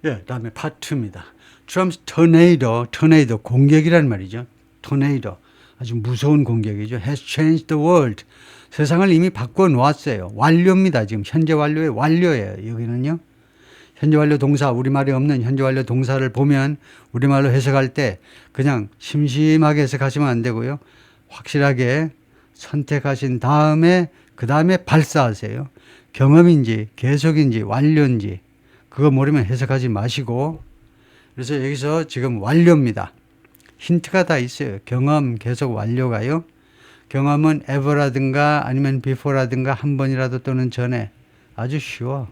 예, 다음에 파트 2입니다. Trump's tornado 공격이란 말이죠. tornado 아주 무서운 공격이죠. has changed the world. 세상을 이미 바꿔 놓았어요. 완료입니다. 지금 현재 완료의 완료예요. 여기는요. 현재 완료 동사, 우리말이 없는 현재 완료 동사를 보면 우리말로 해석할 때 그냥 심심하게 해석하시면 안 되고요. 확실하게 선택하신 다음에 그 다음에 발사하세요. 경험인지 계속인지 완료인지 그거 모르면 해석하지 마시고, 그래서 여기서 지금 완료입니다. 힌트가 다 있어요. 경험, 계속, 완료가요. 경험은 ever라든가 아니면 before라든가 한 번이라도 또는 전에, 아주 쉬워.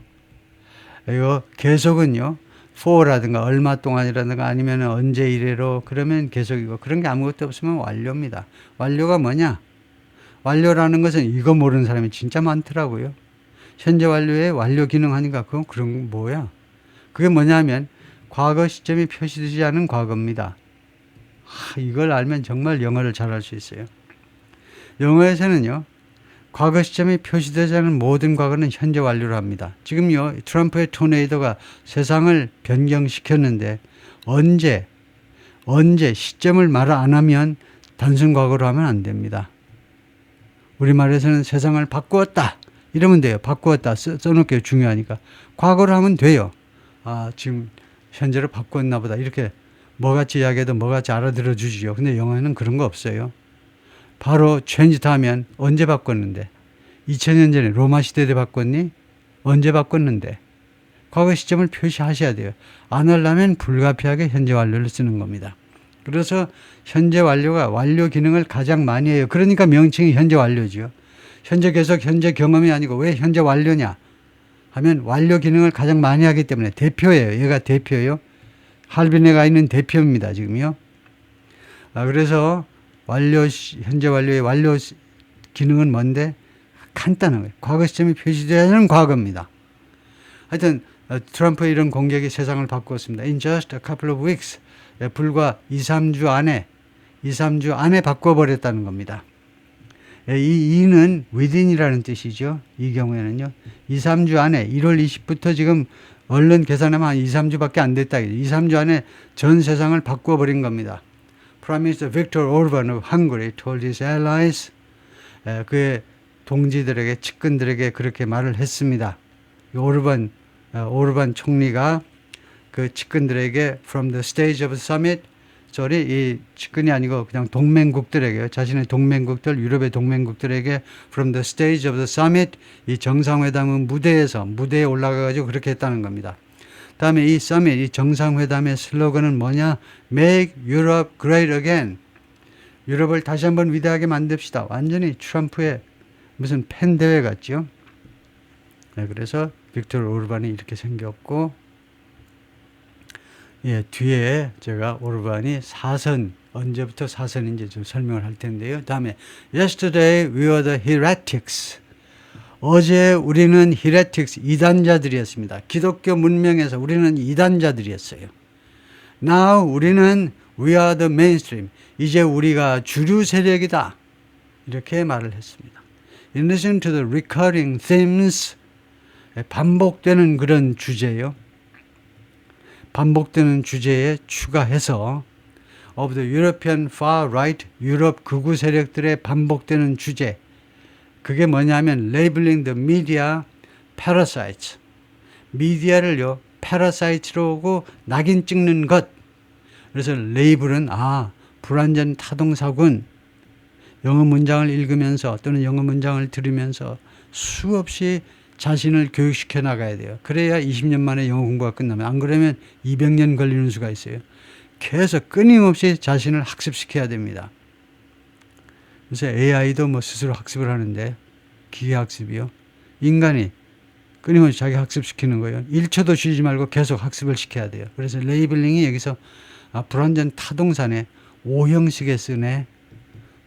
이거 계속은요. for라든가 얼마 동안이라든가 아니면 언제 이래로, 그러면 계속이고, 그런 게 아무것도 없으면 완료입니다. 완료가 뭐냐? 완료라는 것은 이거 모르는 사람이 진짜 많더라고요. 현재 완료에 완료 기능 하니까 그건 그런 뭐야? 그게 뭐냐면 과거 시점이 표시되지 않은 과거입니다. 이걸 알면 정말 영어를 잘할 수 있어요. 영어에서는요. 과거 시점이 표시되지 않은 모든 과거는 현재 완료로 합니다. 지금요. 트럼프의 토네이도가 세상을 변경시켰는데 언제 시점을 말 안 하면 단순 과거로 하면 안 됩니다. 우리말에서는 세상을 바꾸었다 이러면 돼요. 바꾸었다 써놓을게요. 중요하니까. 과거로 하면 돼요. 지금 현재로 바꿨나 보다 이렇게 뭐같이 이야기해도 뭐같이 알아들어 주시죠. 근데 영어에는 그런 거 없어요. 바로 changed 하면 언제 바꿨는데, 2000년 전에 로마 시대 때 바꿨니? 언제 바꿨는데. 과거 시점을 표시하셔야 돼요. 안 하려면 불가피하게 현재 완료를 쓰는 겁니다. 그래서 현재 완료가 완료 기능을 가장 많이 해요. 그러니까 명칭이 현재 완료죠. 현재 계속 현재 경험이 아니고 왜 현재 완료냐 하면 완료 기능을 가장 많이 하기 때문에 대표예요. 얘가 대표예요. 할빈에 가 있는 대표입니다. 지금요. 그래서 현재 완료의 완료 기능은 뭔데? 간단한 거예요. 과거 시점이 표시되는 과거입니다. 하여튼 트럼프의 이런 공격이 세상을 바꾸었습니다. In just a couple of weeks. 불과 2, 3주 안에 바꿔버렸다는 겁니다. 이 2는 within이라는 뜻이죠. 이 경우에는요. 2, 3주 안에 1월 20부터 지금 얼른 계산하면 한 2, 3주밖에 안 됐다. 2, 3주 안에 전 세상을 바꿔버린 겁니다. Prime Minister Viktor Orban of Hungary told his allies, 그의 동지들에게, 측근들에게 그렇게 말을 했습니다. 오르반 총리가 그 측근들에게 from the stage of the summit, 이 측근이 아니고 그냥 동맹국들에게, 자신의 동맹국들, 유럽의 동맹국들에게 from the stage of the summit, 이 정상회담은 무대에 올라가가지고 그렇게 했다는 겁니다. 다음에 이 summit, 이 정상회담의 슬로건은 뭐냐? Make Europe Great Again. 유럽을 다시 한번 위대하게 만듭시다. 완전히 트럼프의 무슨 팬대회 같죠? 네, 그래서 빅토르 오르반이 이렇게 생겼고, 뒤에 제가 오르반이 언제부터 사선인지 좀 설명을 할 텐데요. 다음에 Yesterday we were the heretics. 어제 우리는 heretics, 이단자들이었습니다. 기독교 문명에서 우리는 이단자들이었어요. Now 우리는 we are the mainstream. 이제 우리가 주류 세력이다. 이렇게 말을 했습니다. In addition to the recurring themes, 반복되는 그런 주제요. 반복되는 주제에 추가해서 of the European far right, 유럽 극우 세력들의 반복되는 주제. 그게 뭐냐면 labeling the media parasites. 미디어를요, parasite로고 낙인 찍는 것. 그래서 레이블은 불완전 타동사군. 영어 문장을 읽으면서 또는 영어 문장을 들으면서 수없이 자신을 교육시켜 나가야 돼요. 그래야 20년 만에 영어 공부가 끝나면, 안 그러면 200년 걸리는 수가 있어요. 계속 끊임없이 자신을 학습시켜야 됩니다. 그래서 AI도 스스로 학습을 하는데, 기계학습이요. 인간이 끊임없이 자기 학습시키는 거예요. 1초도 쉬지 말고 계속 학습을 시켜야 돼요. 그래서 레이블링이 여기서 불완전 타동사네, 오형식에 쓰네.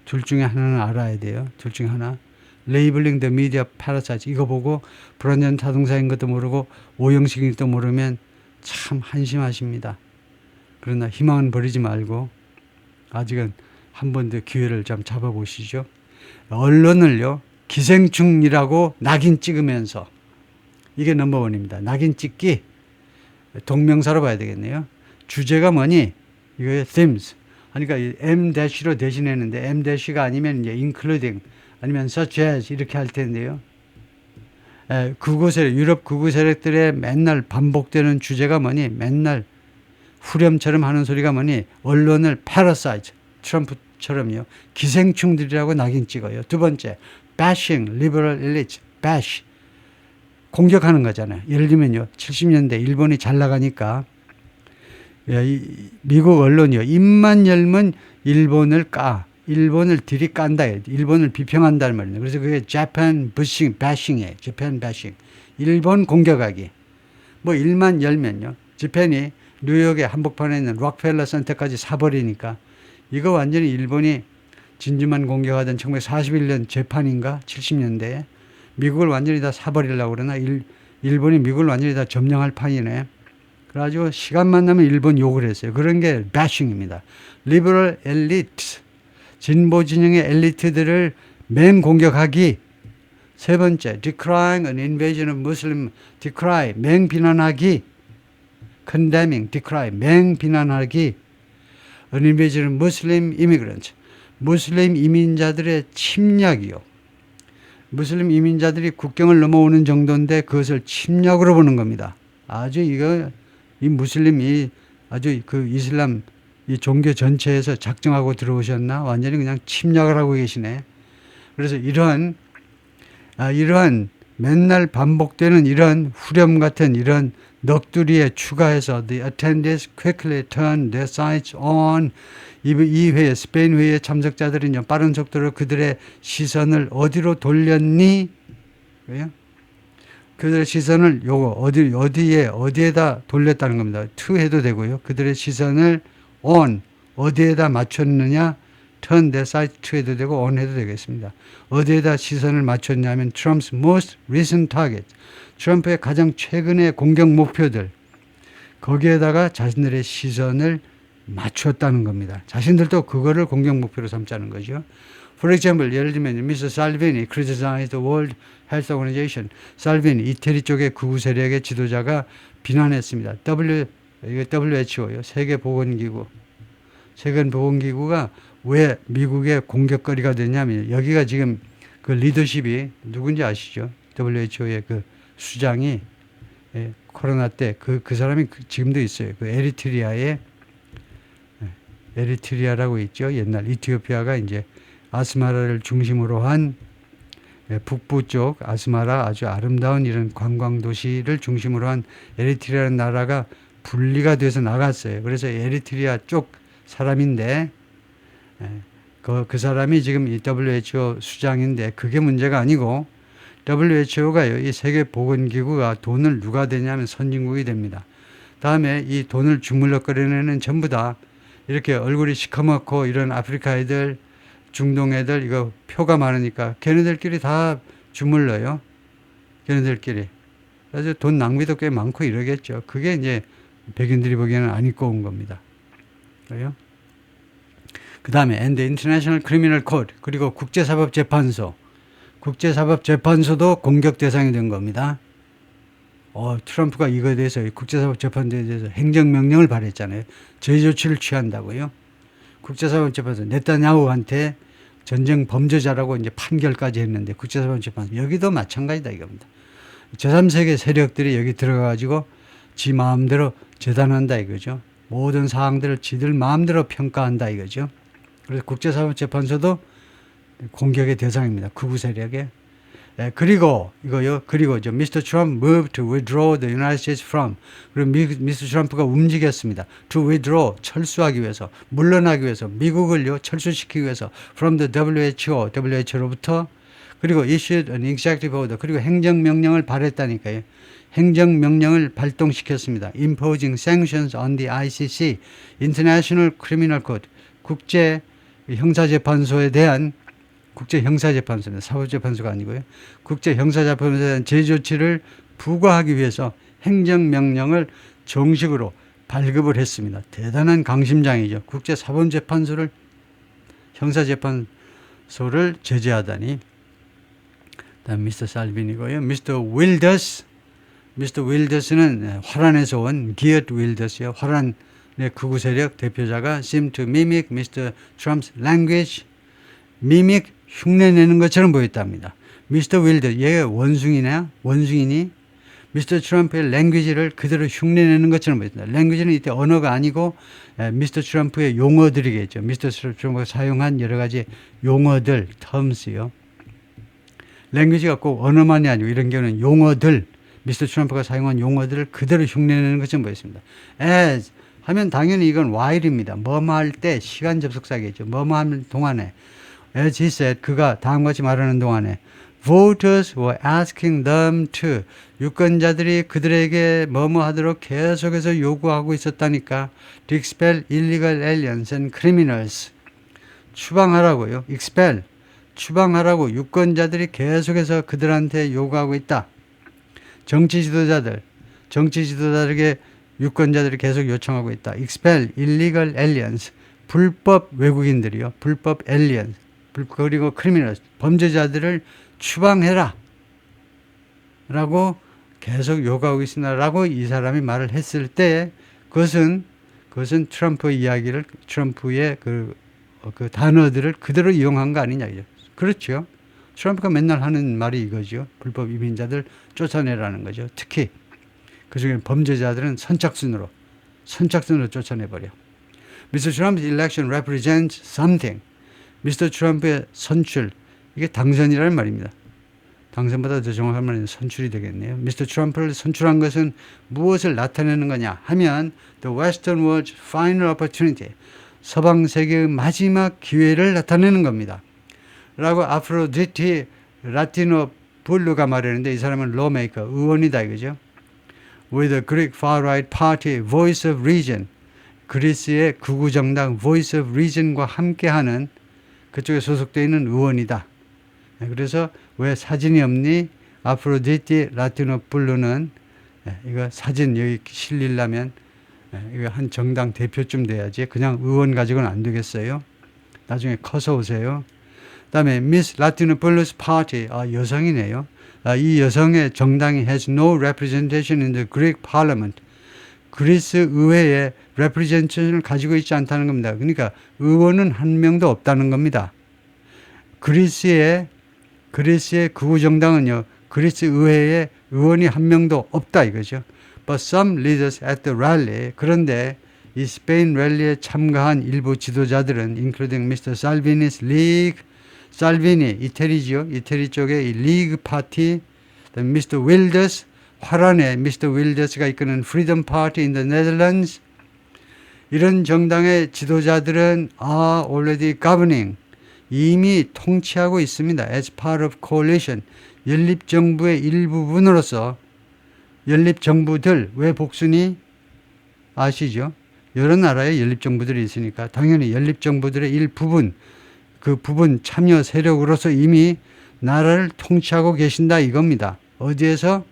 둘 중에 하나는 알아야 돼요. 둘 중에 하나. 레이블링 더 미디어 파라사이트, 이거 보고 불완전 타동사인 것도 모르고 오형식인 것도 모르면 참 한심하십니다. 그러나 희망은 버리지 말고 아직은 한 번 더 기회를 좀 잡아보시죠. 언론을요, 기생충이라고 낙인 찍으면서, 이게 넘버원입니다. 낙인 찍기. 동명사로 봐야 되겠네요. 주제가 뭐니? 이거의 themes. 그러니까 M-로 대신했는데 M-가 아니면 이제 including 아니면 such as 이렇게 할 텐데요. 극우 세력, 유럽 극우 세력들의 맨날 반복되는 주제가 뭐니? 맨날 후렴처럼 하는 소리가 뭐니? 언론을 parasite, 트럼프처럼요. 기생충들이라고 낙인 찍어요. 두 번째, bashing, liberal elite, bash. 공격하는 거잖아요. 예를 들면요. 70년대 일본이 잘 나가니까 미국 언론이요. 입만 열면 일본을 일본을 들이깐다. 일본을 비평한다는 말이에요. 그래서 그게 Japan bashing이에요. Japan bashing. 일본 공격하기. 뭐 일만 열면요. 재팬이 뉴욕의 한복판에 있는 록펠러 센터까지 사버리니까 이거 완전히 일본이 진주만 공격하던 1941년 재판인가 70년대에 미국을 완전히 다 사버리려고 그러나 일본이 미국을 완전히 다 점령할 판이네. 그래가지고 시간만 나면 일본 욕을 했어요. 그런 게 bashing입니다. liberal elite, 진보 진영의 엘리트들을 맹공격하기. 세 번째, decrying an invasion of Muslim, decry, 맹비난하기. condemning, decry, 맹비난하기. an invasion of Muslim immigrants, 무슬림 이민자들의 침략이요. 무슬림 이민자들이 국경을 넘어오는 정도인데 그것을 침략으로 보는 겁니다. 아주 이 무슬림이 아주 그 이슬람 이 종교 전체에서 작정하고 들어오셨나? 완전히 그냥 침략을 하고 계시네. 그래서 이러한 맨날 반복되는 이런 후렴 같은 이런 넋두리에 추가해서 the attendees quickly turned their sights on 이 회에 스페인 회의 참석자들은 빠른 속도로 그들의 시선을 어디로 돌렸니? 왜요? 그들의 시선을 어디에다 돌렸다는 겁니다. to 해도 되고요. 그들의 시선을 on 어디에다 맞췄느냐? turn their sight to 해도 되고 on 해도 되겠습니다. 어디에다 시선을 맞췄냐면 Trump's most recent target. 트럼프의 가장 최근의 공격 목표들. 거기에다가 자신들의 시선을 맞췄다는 겁니다. 자신들도 그거를 공격 목표로 삼자는 거죠. For example, 예를 들면 Mr. Salvini criticized the World Health Organization. 살비니 이태리 쪽의 극우 세력의 지도자가 비난했습니다. WHO요. 세계보건기구. 세계보건기구가 왜 미국의 공격거리가 되냐면 여기가 지금 그 리더십이 누군지 아시죠? WHO의 그 수장이 코로나 때 그 사람이 지금도 있어요. 그 에리트리아라고 있죠. 옛날 이티오피아가 이제 아스마라를 중심으로 한 북부 쪽 아스마라 아주 아름다운 이런 관광 도시를 중심으로 한 에리트리아라는 나라가 분리가 돼서 나갔어요. 그래서 에리트리아 쪽 사람인데 그 사람이 지금 이 WHO 수장인데 그게 문제가 아니고 WHO가요. 이 세계보건기구가 돈을 누가 되냐면 선진국이 됩니다. 다음에 이 돈을 주물럭거리는 애는 전부 다 이렇게 얼굴이 시커멓고 이런 아프리카 애들, 중동 애들 이거 표가 많으니까 걔네들끼리 다 주물러요. 걔네들끼리. 그래서 돈 낭비도 꽤 많고 이러겠죠. 그게 이제 백인들이 보기에는 안 입고 온 겁니다. 그래요? 그 다음에 and the International Criminal Court 그리고 국제사법재판소. 국제사법재판소도 공격 대상이 된 겁니다. 트럼프가 이거에 대해서 국제사법재판소에 대해서 행정명령을 발했잖아요. 제조치를 취한다고요. 국제사법재판소 네타냐후한테 전쟁 범죄자라고 이제 판결까지 했는데 국제사법재판소 여기도 마찬가지다 이겁니다. 제3세계 세력들이 여기 들어가가지고 지 마음대로 재단한다 이거죠. 모든 사항들을 지들 마음대로 평가한다 이거죠. 그래서 국제사법재판소도 공격의 대상입니다. 극우 세력에. 그리고 Mr. Trump moved to withdraw the United States from. 그리고 미스터 트럼프가 움직였습니다. To withdraw 철수하기 위해서 물러나기 위해서 미국을요 철수시키기 위해서 from the WHO로부터 그리고 issued an executive order 그리고 행정명령을 발했다니까요. 행정명령을 발동시켰습니다. Imposing sanctions on the ICC, International Criminal Court, 국제 형사재판소에 대한 국제형사재판소입니다. 사법재판소가 아니고요. 국제형사재판소에 대한 제조치를 부과하기 위해서 행정명령을 정식으로 발급을 했습니다. 대단한 강심장이죠. 국제사법재판소를 형사재판소를 제재하다니. 다음 미스터 살빈이고요. 미스터 윌더스 미스터 윌더스는 화란에서 온 기엇 윌더스요. 화란의 극우 세력 대표자가 seem to mimic Mr. Trump's language, mimic 흉내내는 것처럼 보였답니다. 미스터 윌더, 얘가 원숭이니 미스터 트럼프의 랭귀지를 그대로 흉내내는 것처럼 보였다. 랭귀지는 이때 언어가 아니고 미스터 트럼프의 용어들이겠죠. 미스터 트럼프가 사용한 여러 가지 용어들, terms요. 랭귀지가 꼭 언어만이 아니고 이런 경우는 용어들, 미스터 트럼프가 사용한 용어들을 그대로 흉내내는 것처럼 보였습니다. as 하면 당연히 이건 while입니다. 뭐뭐 할 때 시간 접속사겠죠. 뭐뭐 하는 동안에 as he said, 그가 다음과 같이 말하는 동안에 voters were asking them to, 유권자들이 그들에게 뭐뭐 하도록 계속해서 요구하고 있었다니까. to expel illegal aliens and criminals, 추방하라고요. expel, 추방하라고 유권자들이 계속해서 그들한테 요구하고 있다. 정치 지도자들에게 유권자들이 계속 요청하고 있다. expel illegal aliens, 불법 외국인들이요. 불법 aliens, 그리고 criminals, 범죄자들을 추방해라 라고 계속 요구하고 있습니다 라고 이 사람이 말을 했을 때 그것은 트럼프 이야기를, 트럼프의 그 단어들을 그대로 이용한 거 아니냐. 그렇죠. 트럼프가 맨날 하는 말이 이거죠. 불법 이민자들 쫓아내라는 거죠. 특히 그중에 범죄자들은 선착순으로 쫓아내버려. Mr. Trump's election represents something. 미스터 트럼프의 선출, 이게 당선이라는 말입니다. 당선보다 더 정확한 말은 선출이 되겠네요. 미스터 트럼프를 선출한 것은 무엇을 나타내는 거냐 하면 The Western World's final opportunity, 서방 세계의 마지막 기회를 나타내는 겁니다. 라고 아프로디티 라티노불루가 말했는데 이 사람은 lawmaker, 의원이다 이거죠. With the Greek far-right party Voice of Reason, 그리스의 극우 정당 Voice of Reason과 함께하는 그쪽에 소속되어 있는 의원이다. 그래서 왜 사진이 없니? 아프로디티 라티노불루는 이거 사진 여기 실리려면 이거 한 정당 대표쯤 돼야지 그냥 의원 가지고는 안 되겠어요. 나중에 커서 오세요. 그 다음에 Miss Latinopoulos Party, 여성이네요. 이 여성의 정당이 has no representation in the Greek parliament. 그리스 의회에 representation을 가지고 있지 않다는 겁니다. 그러니까 의원은 한 명도 없다는 겁니다. 그리스의 극우 정당은요, 그리스 의회에 의원이 한 명도 없다 이거죠. But some leaders at the rally, 그런데 이 스페인 랠리에 참가한 일부 지도자들은 including Mr. Salvini's League, 살비니 이태리지요. 이태리 쪽의 이 리그 파티, Mr. Wilders, 화란의 Mr. Wilders가 이끄는 Freedom Party in the Netherlands, 이런 정당의 지도자들은 are already governing, 이미 통치하고 있습니다. As part of coalition, 연립정부의 일부분으로서. 연립정부들, 왜 복순이 아시죠? 여러 나라에 연립정부들이 있으니까 당연히 연립정부들의 일부분, 그 부분 참여 세력으로서 이미 나라를 통치하고 계신다 이겁니다. 어디에서?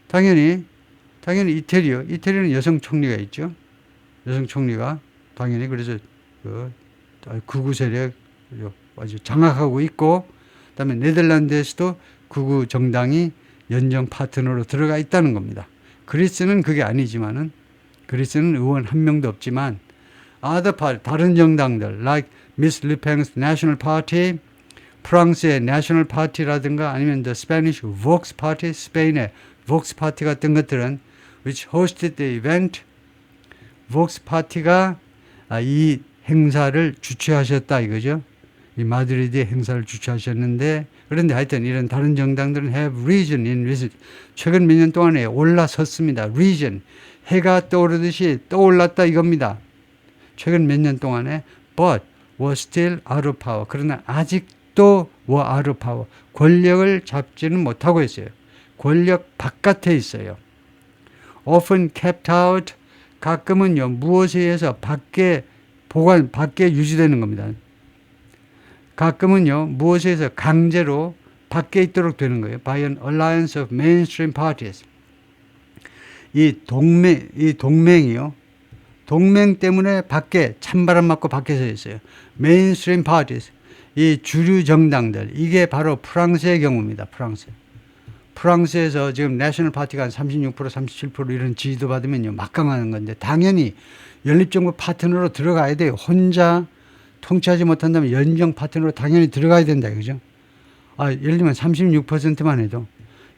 당연히 이태리요. 이태리는 여성 총리가 있죠. 여성 총리가 당연히 그래서 극우 세력 아주 장악하고 있고, 그다음에 네덜란드에서도 극우 정당이 연정 파트너로 들어가 있다는 겁니다. 그리스는 그게 아니지만은, 그리스는 의원 한 명도 없지만 other party, 다른 정당들 like Miss Le Pen's National Party, 프랑스의 National Party라든가 아니면 the Spanish Vox Party, 스페인의 Vox Party 같은 것들은 which hosted the event, Vox Party가 이 행사를 주최하셨다 이거죠. 이 마드리드 행사를 주최하셨는데, 그런데 하여튼 이런 다른 정당들은 have risen in recent, 최근 몇 년 동안에 올라섰습니다. risen, 해가 떠오르듯이 떠올랐다 이겁니다. 최근 몇 년 동안에 but was still out of power, 그러나 아직도 were out of power, 권력을 잡지는 못하고 있어요. 권력 바깥에 있어요. often kept out, 가끔은요 무엇에 의해서 밖에 유지되는 겁니다. 가끔은요 무엇에 의해서 강제로 밖에 있도록 되는 거예요. by an alliance of mainstream parties. 이 동맹이요. 동맹 때문에 밖에 찬바람 맞고 밖에 서 있어요. mainstream parties. 이 주류 정당들. 이게 바로 프랑스의 경우입니다. 프랑스에서 지금 내셔널 파티가 한 36%, 37% 이런 지지도 받으면요, 막강하는 건데, 당연히 연립정부 파트너로 들어가야 돼요. 혼자 통치하지 못한다면 연정 파트너로 당연히 들어가야 된다, 그죠? 예를 들면 36%만 해도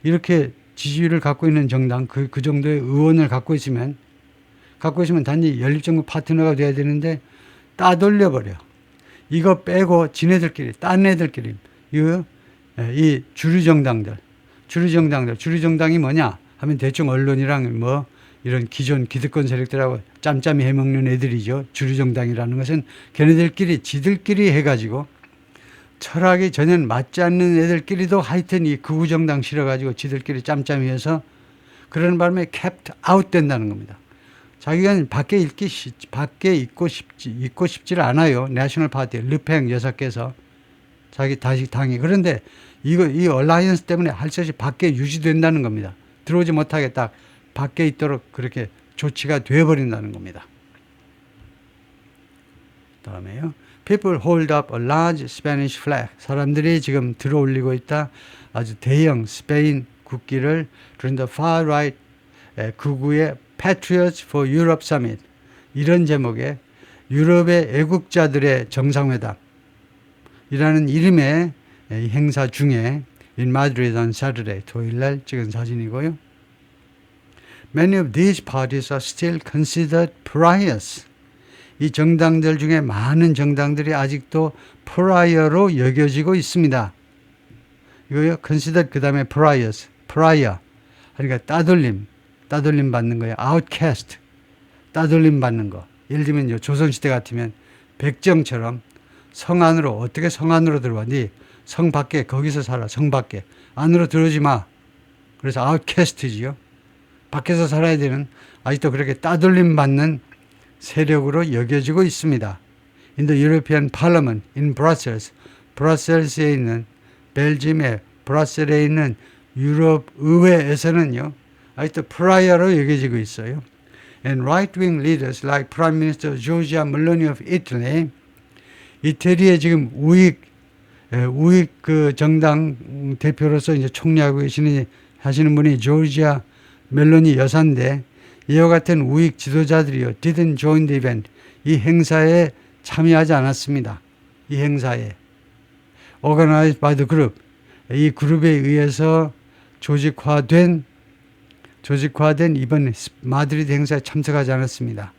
이렇게 지지율을 갖고 있는 정당, 그 정도의 의원을 갖고 있으면 단지 연립정부 파트너가 돼야 되는데 따돌려버려. 이거 빼고 지네들끼리, 딴 애들끼리, 이 주류정당이 뭐냐 하면 대충 언론이랑 뭐 이런 기존 기득권 세력들하고 짬짬이 해먹는 애들이죠. 주류정당이라는 것은 걔네들끼리 지들끼리 해가지고 철학이 전혀 맞지 않는 애들끼리도 하여튼 이 극우정당 실어가지고 지들끼리 짬짬이 해서 그러는 바람에 kept out 된다는 겁니다. 자기가 밖에 있고 싶지를 않아요. 내셔널 파티, 르팽 여사께서 자기 다시 당이. 그런데 이 얼라이언스 때문에 할 수 없이 밖에 유지된다는 겁니다. 들어오지 못하게 딱 밖에 있도록 그렇게 조치가 되어버린다는 겁니다. 다음에요. People hold up a large Spanish flag. 사람들이 지금 들어올리고 있다. 아주 대형 스페인 국기를 during the far right 극우의 Patriots for Europe Summit. 이런 제목의 유럽의 애국자들의 정상회담 이라는 이름의 행사 중에 in Madrid on Saturday, 토요일날 찍은 사진이고요. Many of these parties are still considered pariahs. 이 정당들 중에 많은 정당들이 아직도 pariah로 여겨지고 있습니다. 이거요, considered 그 다음에 pariah. 그러니까 따돌림 받는 거예요. outcast, 따돌림 받는 거. 예를 들면 조선시대 같으면 백정처럼 성 안으로, 어떻게 성 안으로 들어와? 네 성 밖에, 거기서 살아, 성 밖에. 안으로 들어오지 마. 그래서 outcast지요. 밖에서 살아야 되는, 아직도 그렇게 따돌림 받는 세력으로 여겨지고 있습니다. In the European Parliament in Brussels, 브뤼셀스에 있는, 벨지움의 브뤼셀에 있는 유럽 의회에서는요, 아직도 프라이어로 여겨지고 있어요. And right-wing leaders like Prime Minister Giorgia Meloni of Italy, 이태리의 지금 우익 그 정당 대표로서 이제 총리하고 하시는 분이 조지아 멜로니 여사인데, 이와 같은 우익 지도자들이요, didn't join the event. 이 행사에 참여하지 않았습니다. 이 행사에. organized by the group. 이 그룹에 의해서 조직화된 이번 마드리드 행사에 참석하지 않았습니다.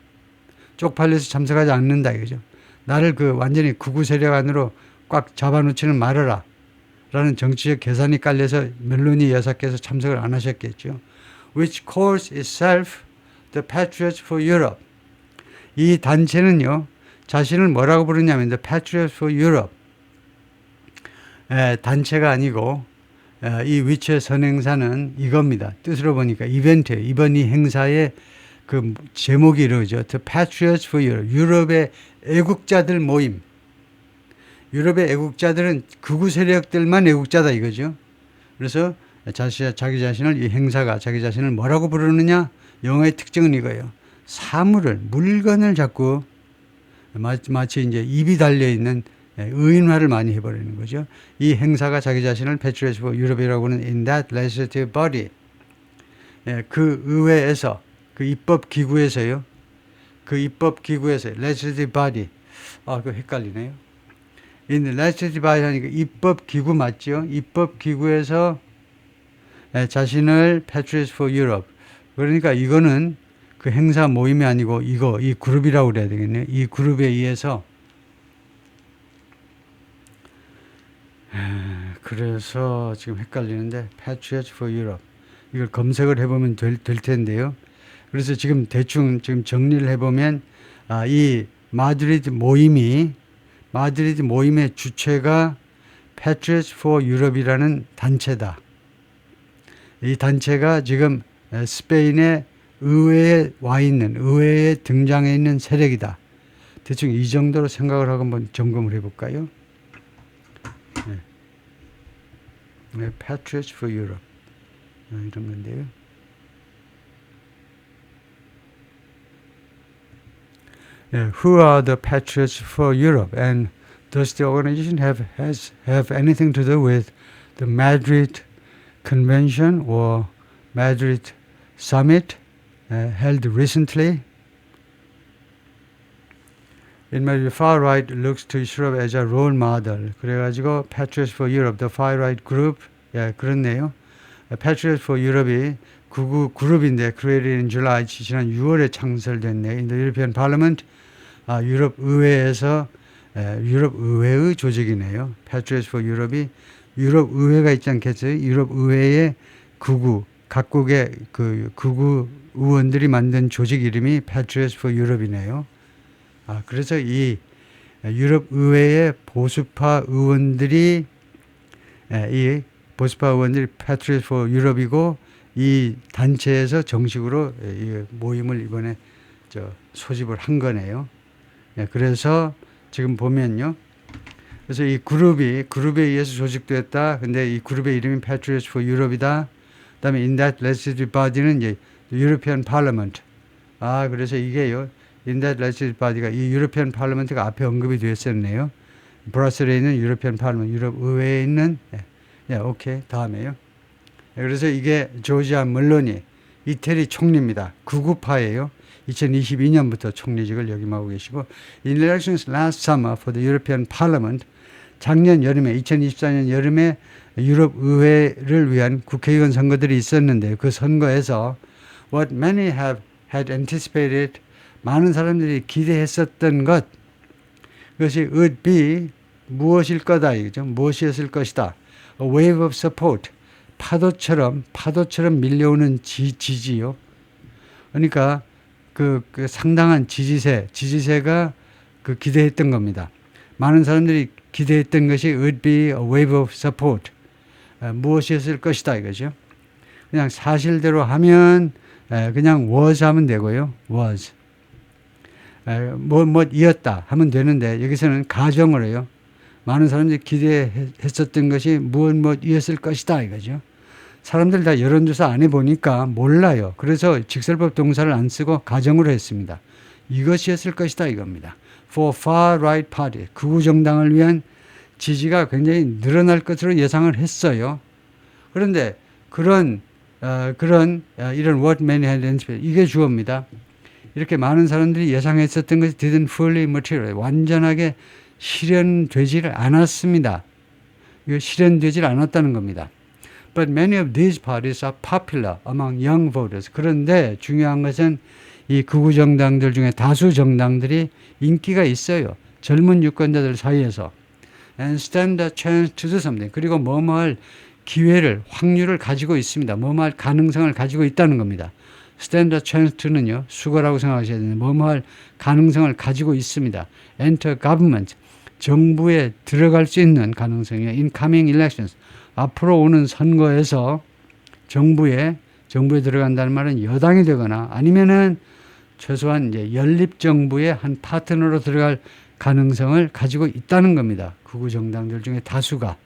쪽팔려서 참석하지 않는다 이거죠. 나를 완전히 극우 세력 안으로 꽉 잡아놓지는 말아라 라는 정치적 계산이 깔려서 멜로니 여사께서 참석을 안 하셨겠죠. Which calls itself the Patriots for Europe. 이 단체는요, 자신을 뭐라고 부르냐면 the Patriots for Europe. 단체가 아니고 이 위치의 선행사는 이겁니다. 뜻으로 보니까 이벤트예요. 이번 이 행사의 그 제목이 이러죠. The Patriots for Europe. 유럽의 애국자들 모임. 유럽의 애국자들은 극우 세력들만 애국자다 이거죠. 그래서 자기 자신을, 이 행사가 자기 자신을 뭐라고 부르느냐? 영어의 특징은 이거예요. 물건을 자꾸 마치 이제 입이 달려있는 의인화를 많이 해버리는 거죠. 이 행사가 자기 자신을 Patriots for Europe이라고 하는 in that legislative body. 그 의회에서, 그 입법기구에서요. legislative body. 그거 헷갈리네요. in the legislative body 하니까 입법기구 맞죠? 입법기구에서 자신을 Patriots for Europe. 그러니까 이거는 그 행사 모임이 아니고 이 그룹이라고 그래야 되겠네요. 이 그룹에 의해서 그래서 지금 헷갈리는데 Patriots for Europe 이걸 검색을 해보면 될 텐데요. 그래서 지금 대충 정리를 해보면 이 마드리드 모임의 주체가 Patriots for Europe이라는 단체다. 이 단체가 지금 스페인의 의회에 등장해 있는 세력이다. 대충 이 정도로 생각을 하고 한번 점검을 해볼까요? Patriots for Europe 이런 건데요. Who are the Patriots for Europe, and does the organization have anything to do with the Madrid convention or Madrid summit held recently. It may be far right looks to Europe as a role model. 그래가지고 Patriots for Europe, the far right group, 예, 그렇네요. Patriots for Europe이 구구 그룹인데 created in July, 지난 6월에 창설됐네요. In the European Parliament, 유럽 의회에서 유럽 의회의 조직이네요. Patriots for Europe이 유럽 의회가 있지 않겠어요? 유럽 의회의 구구, 각국의 그 구구 의원들이 만든 조직 이름이 Patriots for Europe이네요. 그래서 이 유럽 의회의 보수파 의원들이 Patriots for Europe이고 이 단체에서 정식으로 이 모임을 이번에 소집을 한 거네요. 그래서 지금 보면요. 그래서 이 그룹에 의해서 조직됐다. 근데 이 그룹의 이름이 Patriots for Europe이다. 그다음에 in that legislative body는 이제 European Parliament. 그래서 이게요. in that legislative body가 이 European Parliament가 앞에 언급이 되었었네요. 브뤼셀에 있는 European Parliament, 유럽 의회에 있는 오케이. 다음에요. 그래서 이게 조지아 멜로니 이태리 총리입니다. 극우파예요. 2022년부터 총리직을 역임하고 계시고 In elections last summer for the European Parliament 작년 여름에 2024년 여름에 유럽 의회를 위한 국회의원 선거들이 있었는데 그 선거에서 what many have had anticipated 많은 사람들이 기대했었던 것 그것이 would be 무엇일 거다 이거죠. 무엇이었을 것이다. A wave of support 파도처럼 밀려오는 지지요. 그러니까 그 상당한 지지세가 그 기대했던 겁니다. 많은 사람들이 기대했던 것이 would be a wave of support. 무엇이었을 것이다 이거죠. 그냥 사실대로 하면 그냥 was 하면 되고요. was. 이었다 하면 되는데 여기서는 가정을 해요. 많은 사람들이 기대했었던 것이 무엇이었을 것이다 이거죠. 사람들 다 여론조사 안 해보니까 몰라요. 그래서 직설법 동사를 안 쓰고 가정으로 했습니다. 이것이었을 것이다 이겁니다. For far right party, 극우 정당을 위한 지지가 굉장히 늘어날 것으로 예상을 했어요. 그런데 이런 what many had anticipated 이게 주어입니다. 이렇게 많은 사람들이 예상했었던 것이 didn't fully materialize 완전하게 실현되지를 않았습니다. 이거 실현되질 않았다는 겁니다. But many of these parties are popular among young voters. 그런데 중요한 것은 이 극우 정당들 중에 다수 정당들이 인기가 있어요. 젊은 유권자들 사이에서. And stand a chance to do something. 그리고 뭐뭐할 기회를, 확률을 가지고 있습니다. 뭐뭐할 가능성을 가지고 있다는 겁니다. stand a chance to는요. 수거라고 생각하셔야 되는데 뭐뭐할 가능성을 가지고 있습니다. enter government. 정부에 들어갈 수 있는 가능성이요. in coming elections. 앞으로 오는 선거에서 정부에 들어간다는 말은 여당이 되거나 아니면은 최소한 이제 연립정부의 한 파트너로 들어갈 가능성을 가지고 있다는 겁니다. 극우 정당들 중에 다수가.